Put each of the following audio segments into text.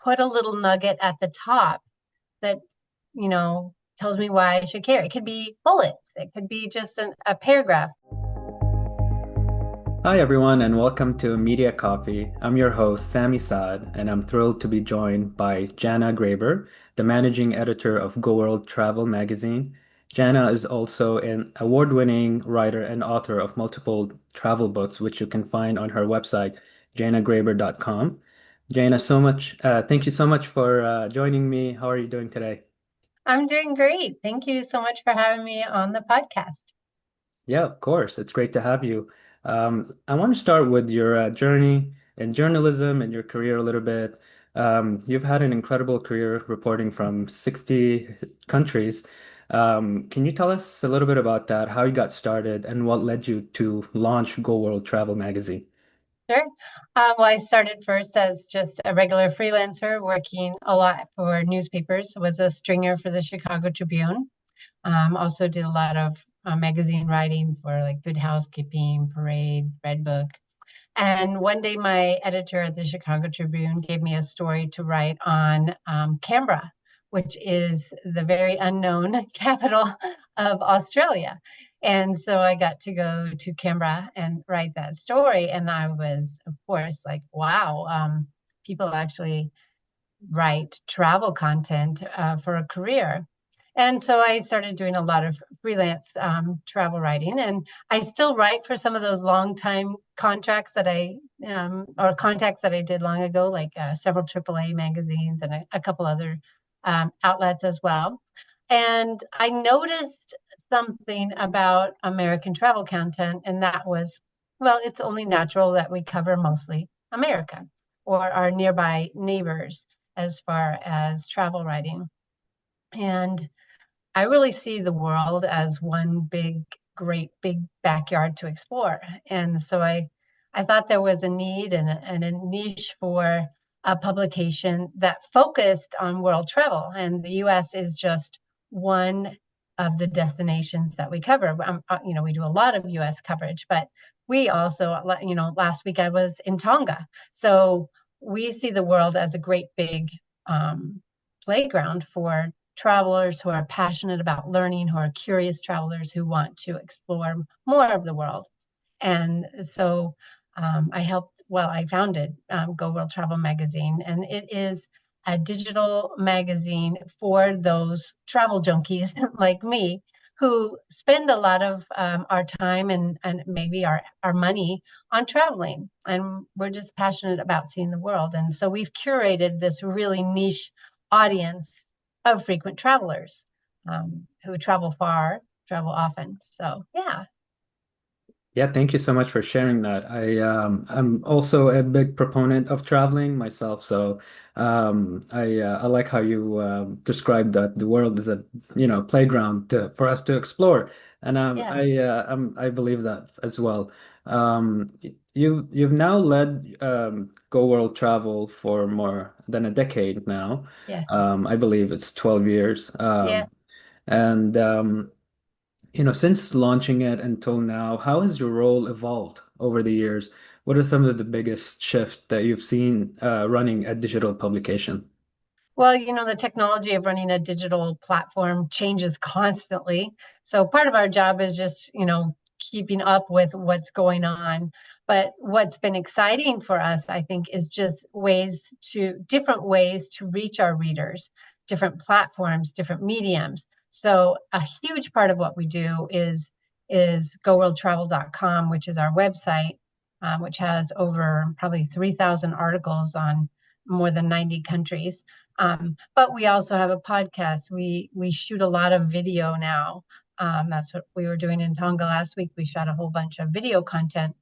put a little nugget at the top that, tells me why I should care. It could be bullets, it could be just a paragraph. Hi, everyone, and welcome to Media Coffee. I'm your host, Sami Saad, and I'm thrilled to be joined by Janna Graber, the managing editor of Go World Travel magazine. Janna is also an award-winning writer and author of multiple travel books, which you can find on her website, jannagraber.com. Thank you so much for joining me. How are you doing today? I'm doing great. Thank you so much for having me on the podcast. Yeah, of course. It's great to have you. I want to start with your journey in journalism and your career a little bit. You've had an incredible career reporting from 60 countries. Can you tell us a little bit about that, how you got started, and what led you to launch Go World Travel magazine? Sure. Well, I started first as just a regular freelancer working a lot for newspapers, was a stringer for the Chicago Tribune. Also did a lot of magazine writing for like Good Housekeeping, Parade, Red Book. And one day, my editor at the Chicago Tribune gave me a story to write on Canberra, which is the very unknown capital of Australia. And so I got to go to Canberra and write that story. And I was, of course, like, wow, people actually write travel content for a career. And so I started doing a lot of freelance travel writing, and I still write for some of those long time contracts that or contacts that I did long ago, like several AAA magazines and a couple other outlets as well. And I noticed something about American travel content, and that was, well, it's only natural that we cover mostly America or our nearby neighbors as far as travel writing. And I really see the world as one big, great, big backyard to explore. And so I thought there was a need and a niche for a publication that focused on world travel. And the US is just one of the destinations that we cover. We do a lot of US coverage, but we also, last week I was in Tonga. So we see the world as a great big um, playground for travelers who are passionate about learning, who are curious travelers who want to explore more of the world. And so I founded Go World Travel Magazine, and it is a digital magazine for those travel junkies like me who spend a lot of our time and maybe our money on traveling. And we're just passionate about seeing the world. And so we've curated this really niche audience of frequent travelers who travel far, travel often. So, yeah. Yeah, thank you so much for sharing that. I'm also a big proponent of traveling myself, so I like how you described that the world is a playground for us to explore, and Yeah. I believe that as well. You've now led Go World Travel for more than a decade now. Yeah. I believe it's 12 years. Yeah. And since launching it until now, how has your role evolved over the years? What are some of the biggest shifts that you've seen running a digital publication? Well, the technology of running a digital platform changes constantly. So part of our job is just, keeping up with what's going on. But what's been exciting for us, I think, is just different ways to reach our readers, different platforms, different mediums. So a huge part of what we do is goworldtravel.com, which is our website, which has over probably 3,000 articles on more than 90 countries. But we also have a podcast. We shoot a lot of video now. That's what we were doing in Tonga last week. We shot a whole bunch of video content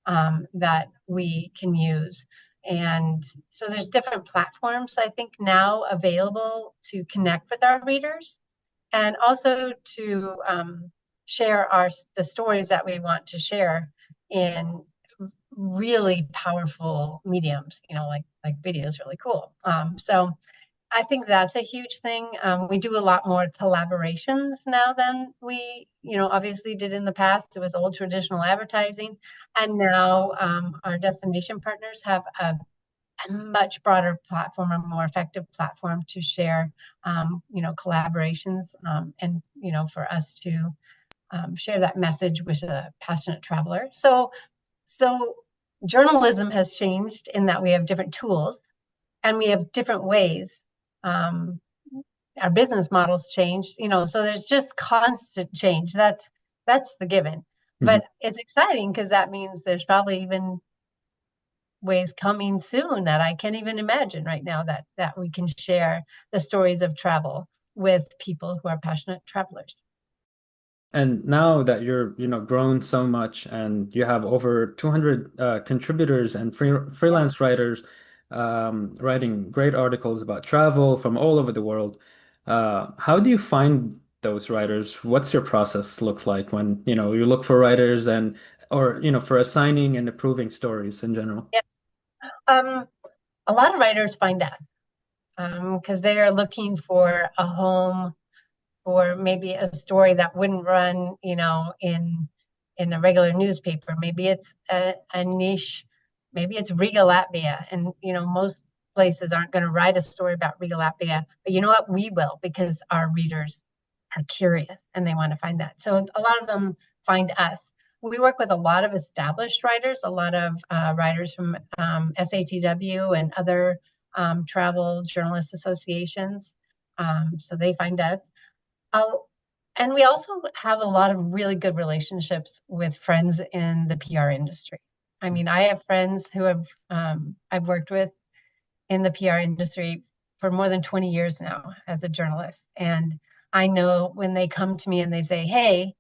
that we can use. And so there's different platforms, I think, now available to connect with our readers and also to share the stories that we want to share in really powerful mediums, like video is really cool. So I think that's a huge thing. We do a lot more collaborations now than we, obviously did in the past. It was old traditional advertising, and now our destination partners have a much broader platform, a more effective platform to share, collaborations, and, for us to share that message with a passionate traveler. So journalism has changed in that we have different tools and we have different ways. Um, our business models changed, so there's just constant change. That's the given. Mhm. But it's exciting because that means there's probably even ways coming soon that I can't even imagine right now that we can share the stories of travel with people who are passionate travelers. And now that you're, grown so much and you have over 200 contributors and freelance writers writing great articles about travel from all over the world, how do you find those writers? What's your process look like when, you look for writers and or, for assigning and approving stories in general? Yeah. Um, a lot of writers find us because they are looking for a home for maybe a story that wouldn't run, in a regular newspaper. Maybe it's a niche, maybe it's Riga, Latvia, and most places aren't going to write a story about Riga, Latvia. But you know what? We will because our readers are curious and they want to find that. So a lot of them find us. We work with a lot of established writers, a lot of writers from SATW and other travel journalist associations. So they find us. I'll, and we also have a lot of really good relationships with friends in the PR industry. I mean, I have friends who I've worked with in the PR industry for more than 20 years now as a journalist. And I know when they come to me and they say, "Hey,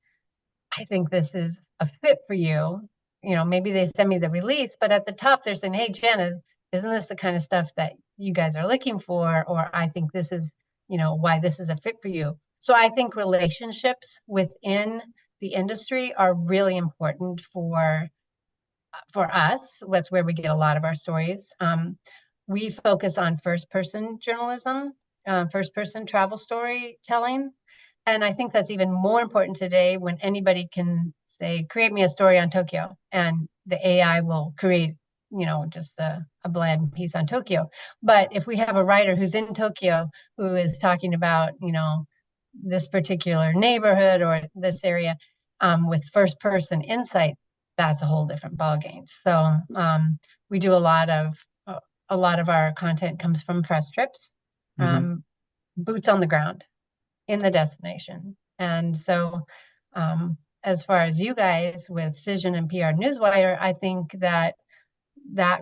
I think this is a fit for you." Maybe they send me the release, but at the top they're saying, "Hey, Janna, isn't this the kind of stuff that you guys are looking for?" Or I think this is, why this is a fit for you. So I think relationships within the industry are really important for us. That's where we get a lot of our stories. We focus on first person journalism, first person travel storytelling. And I think that's even more important today when anybody can say, create me a story on Tokyo, and the AI will create, just a bland piece on Tokyo. But if we have a writer who's in Tokyo who is talking about, this particular neighborhood or this area with first person insight, that's a whole different ballgame. So we do a lot of our content comes from press trips, Hmm. boots on the ground in the destination. And so, as far as you guys with Cision and PR Newswire, I think that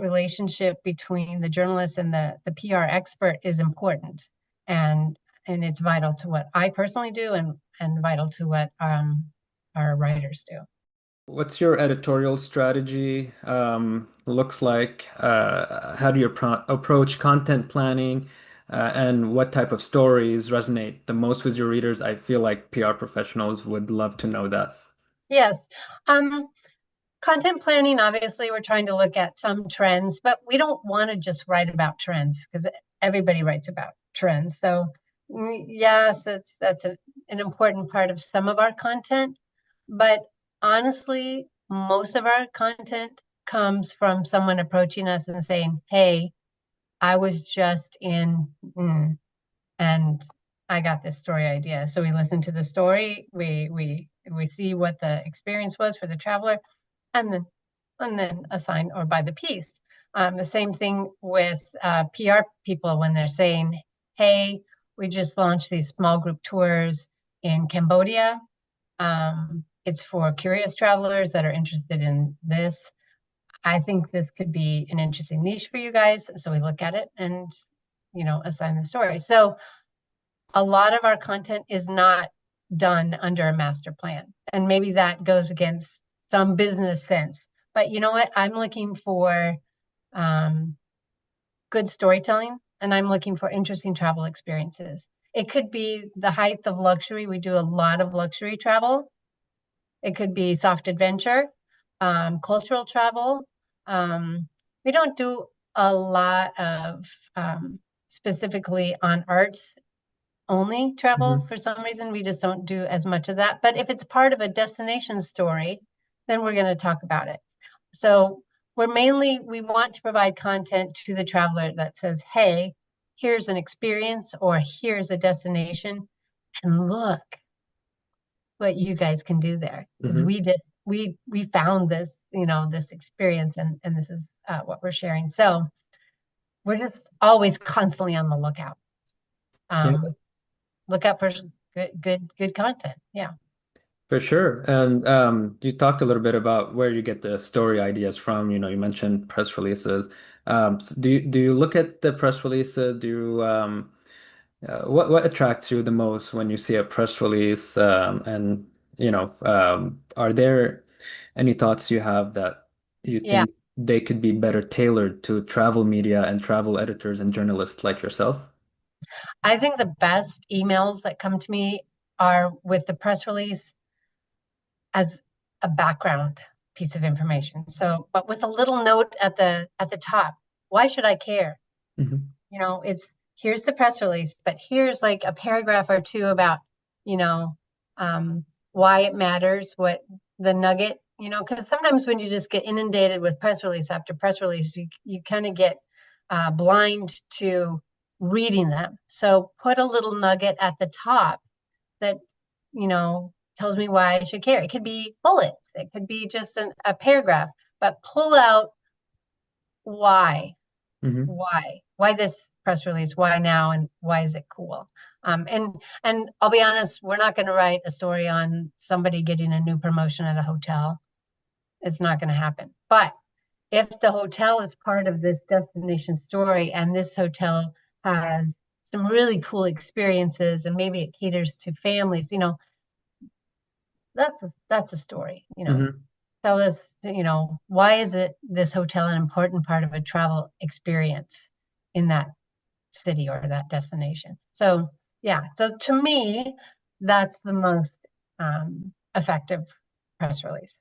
relationship between the journalist and the PR expert is important, and it's vital to what I personally do, and vital to what our writers do. What's your editorial strategy looks like? How do you approach content planning? And what type of stories resonate the most with your readers? I feel like PR professionals would love to know that. Yes. Um, Content planning, obviously, we're trying to look at some trends, but we don't want to just write about trends because everybody writes about trends. So, yes, that's an important part of some of our content. But honestly, most of our content comes from someone approaching us and saying, "Hey, I was just in, and I got this story idea." So we listen to the story, we see what the experience was for the traveler, and then assign or buy the piece. The same thing with PR people when they're saying, "Hey, we just launched these small group tours in Cambodia. It's for curious travelers that are interested in this. I think this could be an interesting niche for you guys." So we look at it and assign the story. So a lot of our content is not done under a master plan. And maybe that goes against some business sense. But you know what? I'm looking for um, good storytelling, and I'm looking for interesting travel experiences. It could be the height of luxury. We do a lot of luxury travel. It could be soft adventure, cultural travel. We don't do a lot of specifically on arts only travel. Hmm. For some reason, we just don't do as much of that. But if it's part of a destination story, then we're going to talk about it. So we want to provide content to the traveler that says, hey, here's an experience or here's a destination, and look what you guys can do there. Because Hmm. we found this, this experience, and this is what we're sharing. So we're just always constantly on the lookout. Yeah, Um, look out for good content. Yeah. for sure. And you talked a little bit about where you get the story ideas from. You mentioned press releases. Do you look at the press releases? What attracts you the most when you see a press release? And are there any thoughts you have that you Yeah. think they could be better tailored to travel media and travel editors and journalists like yourself? I think the best emails that come to me are with the press release as a background piece of information. So, but with a little note at the top. Why should I care? Hmm. It's here's the press release, but here's like a paragraph or two about, you know, why it matters, what the nugget, because sometimes when you just get inundated with press release after press release, you kind of get blind to reading them. So put a little nugget at the top that, tells me why I should care. It could be bullets, it could be just a paragraph, but pull out why Hmm. why this press release, why now, and why is it cool. And I'll be honest, we're not going to write a story on somebody getting a new promotion at a hotel. It's not going to happen. But if the hotel is part of this destination story and this hotel has some really cool experiences and maybe it caters to families, that's a story. Hmm. Tell us, why is it this hotel an important part of a travel experience in that city or that destination? So yeah, so to me, that's the most effective press release.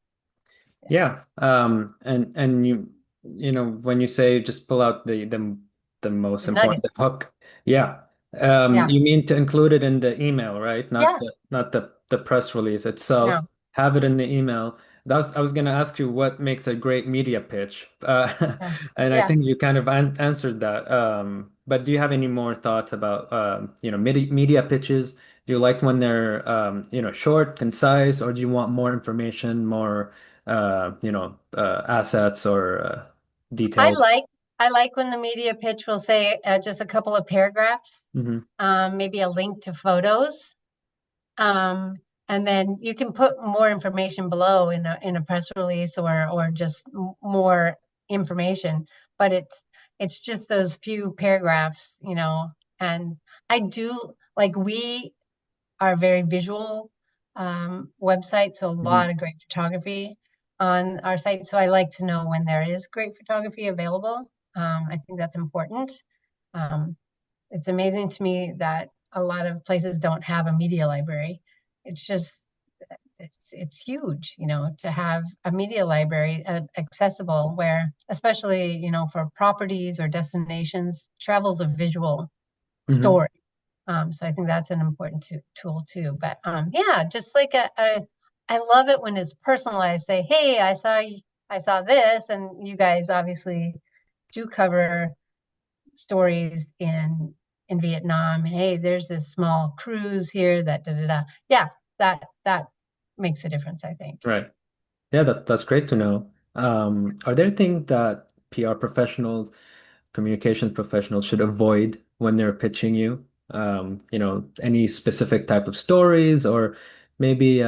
Yeah. Yeah. And when you say just pull out the most The nugget. important the hook, yeah. Yeah. You mean to include it in the email, right? Not Yeah. the press release itself. No. Have it in the email. I was gonna ask you what makes a great media pitch. Yeah. And I Yeah. think you kind of answered that. But do you have any more thoughts about media pitches? Do you like when they're short, concise, or do you want more information, more assets or I details? like I like when the media pitch will say just a couple of paragraphs, Hmm. maybe a link to photos. Um, and then you can put more information below in a press release or just more information. But it's just those few paragraphs, And I do like we are a very visual website, so a Hmm. lot of great photography on our site. So I like to know when there is great photography available. I think that's important. Um, it's amazing to me that a lot of places don't have a media library. It's just it's huge, to have a media library accessible where, especially, for properties or destinations, travel's a visual Hmm. story. So I think that's an important tool too. But yeah, just like I love it when it's personalized. Say, hey, I saw this, and you guys obviously do cover stories in Vietnam. Hey, there's this small cruise here that da da da. Yeah, that makes a difference, I think. Right. Yeah, that's great to know. Are there things that PR professionals, communication professionals should avoid when they're pitching you? Any specific type of stories or maybe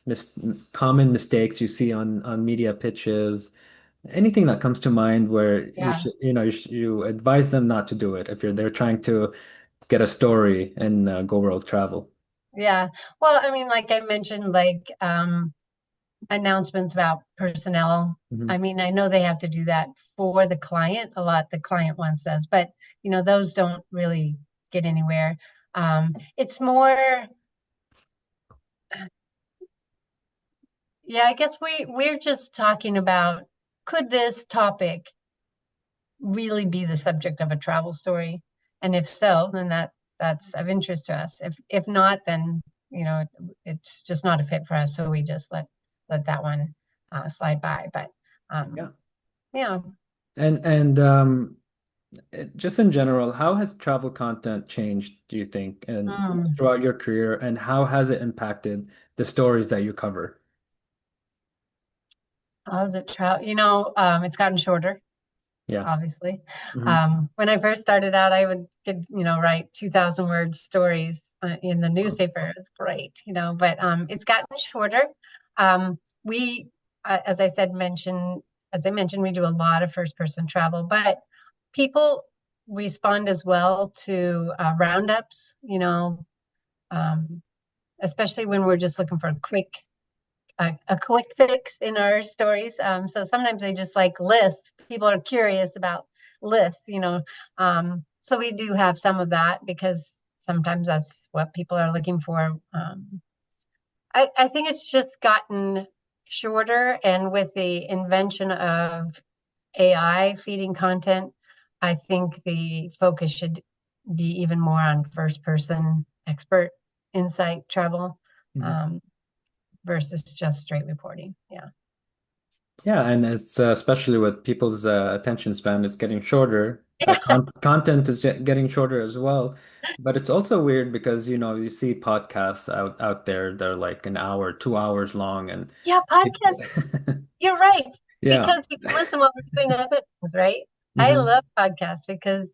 mis common mistakes you see on media pitches? Anything that comes to mind where you Yeah, should, you advise them not to do it if they're trying to get a story and go world travel. yeah. Well, I mean, like I mentioned, like announcements about personnel. Hmm. I mean, I know they have to do that for the client. A lot the client wants does, but those don't really get anywhere. It's more, yeah, I guess we're just talking about could this topic really be the subject of a travel story? And if so, then that's of interest to us. If not, then it's just not a fit for us. So we just let that one slide by. But um, Yeah. Yeah. And just in general, how has travel content changed, do you think, and Mm. throughout your career, and how has it impacted the stories that you cover? How's it travel? It's gotten shorter, Yeah. obviously. Hmm. When I first started out, I would write 2,000 word stories in the Wow. newspaper. It was great, but it's gotten shorter. We, as I said, as I mentioned, we do a lot of first person travel, but people respond as well to roundups, um, especially when we're just looking for a quick fix in our stories. So sometimes they just like lists. People are curious about lists, So we do have some of that because sometimes that's what people are looking for. I think it's just gotten shorter, and with the invention of AI feeding content, I think the focus should be even more on first person expert insight travel. Mhm. Um, versus just straight reporting. Yeah. Yeah, and it's especially with people's attention span is getting shorter. Content is getting shorter as well. But it's also weird because, you see podcasts out there, they're like an hour, 2 hours long, and Yeah, podcasts. You're right. yeah, Because we can listen while we're doing other things, right? I hmm love podcasts because,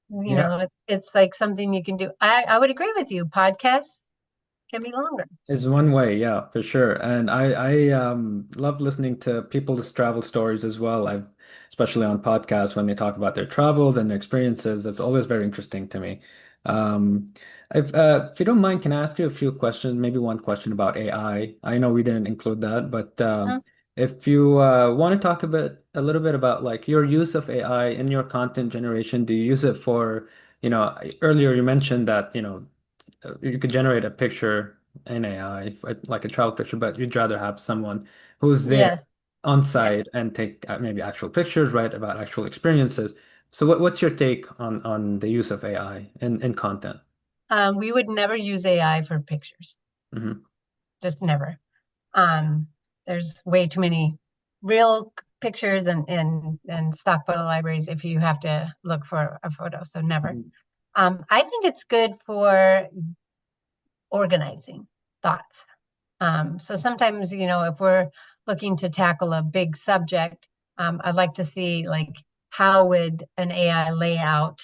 yeah. it's like something you can do. I would agree with you. Podcasts can be longer. Is one way, yeah, for sure. And I love listening to people's travel stories as well. I've especially on podcasts when they talk about their travels and their experiences. That's always very interesting to me. Um, if you don't mind, can I ask you a few questions? Maybe one question about AI. I know we didn't include that, but Mhm. if you want to talk a little bit about like your use of AI in your content generation, do you use it for, earlier you mentioned that, you could generate a picture in AI, like a travel picture, but you'd rather have someone who's there Yes. on Yeah. site and take maybe actual pictures, write about actual experiences. So what's your take on the use of AI in content? We would never use AI for pictures. Hmm. Just never. Um, there's way too many real pictures and stock photo libraries if you have to look for a photo. So never. Hmm. I think it's good for organizing thoughts. So sometimes, if we're looking to tackle a big subject, I'd like to see like how would an AI lay out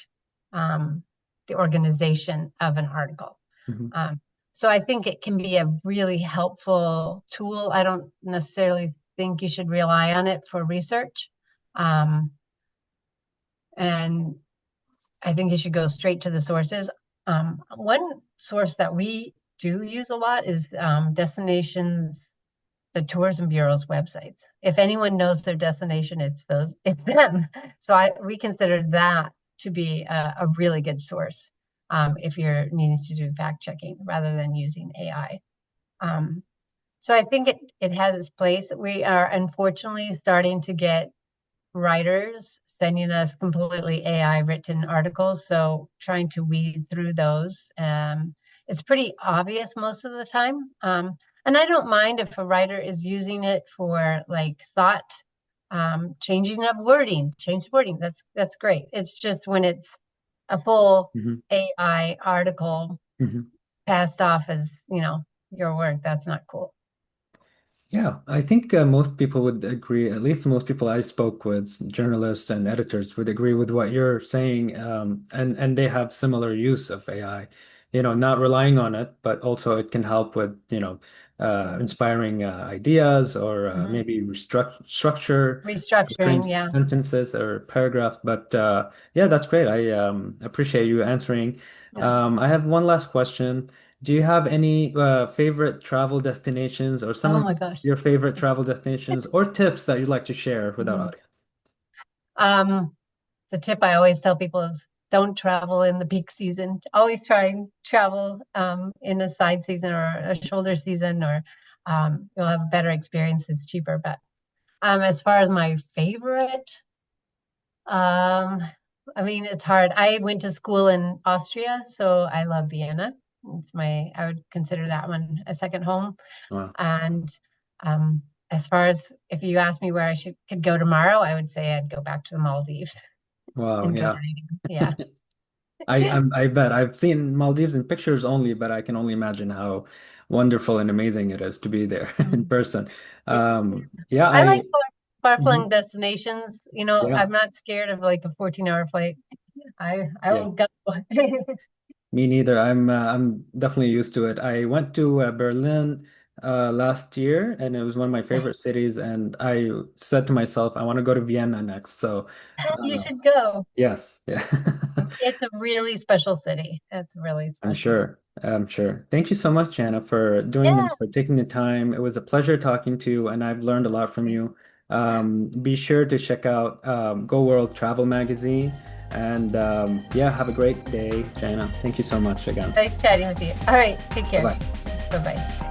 um, the organization of an article. Hmm. Um, so I think it can be a really helpful tool. I don't necessarily think you should rely on it for research. Um, and I think you should go straight to the sources. One source that we do use a lot is destinations, the tourism bureau's websites. If anyone knows their destination, it's them. So we consider that to be a really good source if you're needing to do fact checking rather than using AI. Um, so I think it has its place. We are unfortunately starting to get writers sending us completely AI written articles. So trying to weed through those, it's pretty obvious most of the time. And I don't mind if a writer is using it for like thought, changing of wording, change wording. That's great. It's just when it's a full Hmm. AI article Hmm. passed off as, your work, that's not cool. Yeah, I think most people would agree, at least most people I spoke with, journalists and editors would agree with what you're saying, and they have similar use of AI, not relying on it, but also it can help with, inspiring ideas or Mhm. maybe structure certain Restructuring, yeah. sentences or paragraphs. But yeah, that's great. I appreciate you answering. Yeah. I have one last question. Do you have any favorite travel destinations or some Oh of my gosh. your favorite travel destinations or tips that you'd like to share with our Mhm. audience? Um, the tip I always tell people is don't travel in the peak season. Always try and travel in a side season or a shoulder season, or you'll have a better experience. It's cheaper. But as far as my favorite, um, I mean, it's hard. I went to school in Austria, so I love Vienna. I would consider that one a second home. Wow. And um, as far as if you ask me where I should could go tomorrow, I would say I'd go back to the Maldives Wow, and go yeah. riding. Yeah. I bet I've seen Maldives in pictures only, but I can only imagine how wonderful and amazing it is to be there in Mhm. person. It- Yeah, I like mhm, far-flung destinations. yeah, I'm not scared of like a 14-hour flight. I yeah. will go. Me neither. I'm definitely used to it. I went to Berlin last year, and it was one of my favorite cities. And I said to myself, I want to go to Vienna next. So, You uh, should go. yes, yeah. It's a really special city. It's a really I'm special. sure. I'm sure. Thank you so much, Jana, for doing Yeah. this, for taking the time. It was a pleasure talking to you, and I've learned a lot from you. Be sure to check out Go World Travel Magazine. And yeah, have a great day, Jana. Thank you so much again. Nice chatting with you. All right. Take Bye care. bye. Bye-bye.